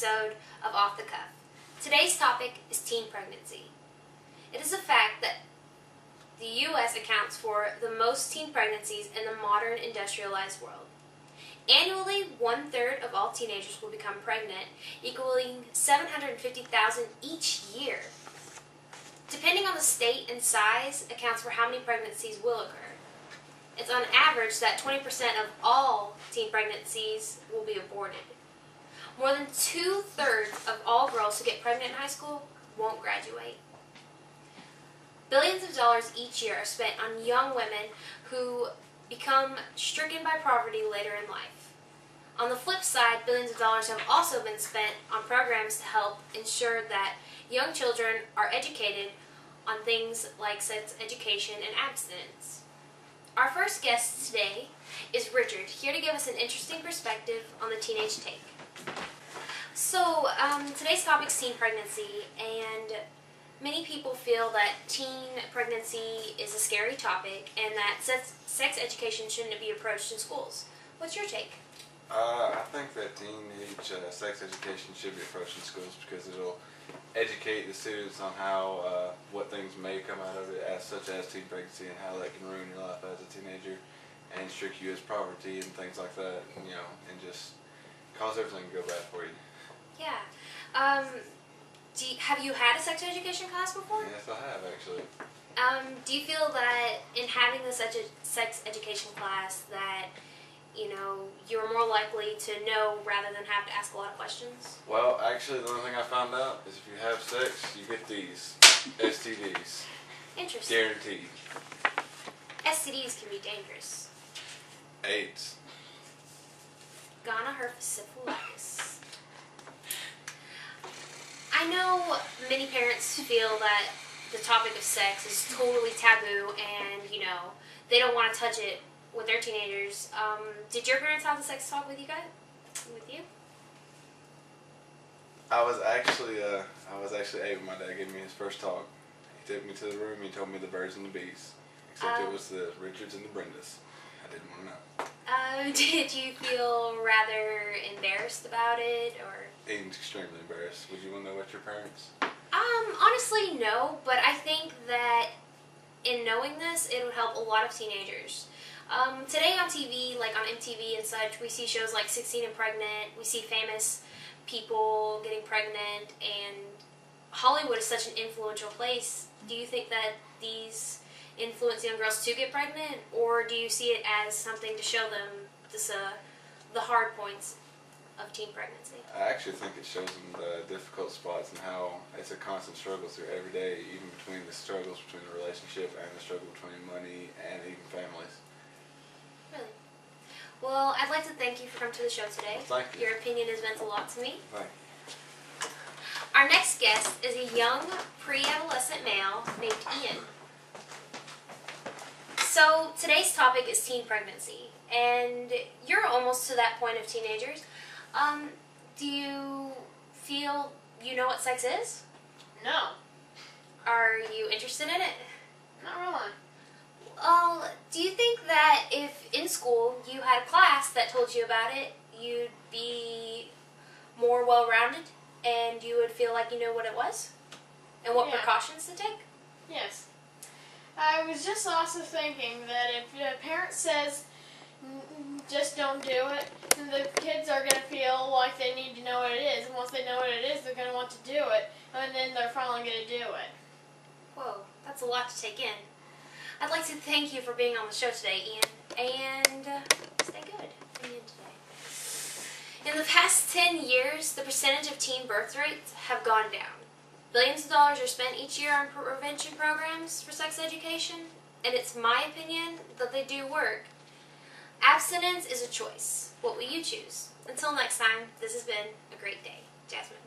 episode of Off the Cuff. Today's topic is teen pregnancy. It is a fact that the U.S. accounts for the most teen pregnancies in the modern industrialized world. Annually, 1/3 of all teenagers will become pregnant, equaling 750,000 each year. Depending on the state and size, accounts for how many pregnancies will occur. It's on average that 20% of all teen pregnancies will be aborted. More than 2/3 of all girls who get pregnant in high school won't graduate. Billions of dollars each year are spent on young women who become stricken by poverty later in life. On the flip side, billions of dollars have also been spent on programs to help ensure that young children are educated on things like sex education and abstinence. Our first guest today is Richard, here to give us an interesting perspective on the teenage take. So, today's topic is teen pregnancy, and many people feel that teen pregnancy is a scary topic and that sex education shouldn't be approached in schools. What's your take? I think that teenage sex education should be approached in schools because it'll educate the students on how what things may come out of it, such as teen pregnancy, and how that can ruin your life as a teenager and restrict you as poverty and things like that, and just cause everything to go bad for you. Yeah. Have you had a sex education class before? Yes, I have actually. Do you feel that in having the sex education class that you're more likely to know rather than have to ask a lot of questions? Well, actually, the only thing I found out is if you have sex, you get these STDs. Interesting. Guaranteed. STDs can be dangerous. AIDS. Gonorrhea, syphilis. I know many parents feel that the topic of sex is totally taboo and, they don't want to touch it with their teenagers. Did your parents have the sex talk with you guys? With you? I was actually 8 when my dad gave me his first talk. He took me to the room and he told me the birds and the bees. Except it was the Richards and the Brendas. I didn't want to know. Did you feel rather embarrassed about it, or? Extremely embarrassed. Would you want to know about your parents? Honestly, no. But I think that in knowing this, it would help a lot of teenagers. Today on TV, like on MTV and such, we see shows like 16 and Pregnant. We see famous people getting pregnant, and Hollywood is such an influential place. Do you think that these influence young girls to get pregnant, or do you see it as something to show them the hard points of teen pregnancy? I actually think it shows them the difficult spots and how it's a constant struggle through every day, even between the struggles between the relationship and the struggle between money and even families. Really? Well, I'd like to thank you for coming to the show today. Well, thank you. Your opinion has meant a lot to me. Thank you. Our next guest is a young pre-adolescent male named Ian. So today's topic is teen pregnancy, and you're almost to that point of teenagers. Do you feel you know what sex is? No. Are you interested in it? Not really. Well, do you think that if in school you had a class that told you about it, you'd be more well-rounded and you would feel like you know what it was? And what precautions to take? Yes. I was just also thinking that if a parent says, just don't do it, then the kids are going to feel like they need to know what it is. And once they know what it is, they're going to want to do it. And then they're finally going to do it. Whoa, that's a lot to take in. I'd like to thank you for being on the show today, Ian. And stay good for Ian today. In the past 10 years, the percentage of teen birth rates have gone down. Billions of dollars are spent each year on prevention programs for sex education, and it's my opinion that they do work. Abstinence is a choice. What will you choose? Until next time, this has been a great day. Jasmine.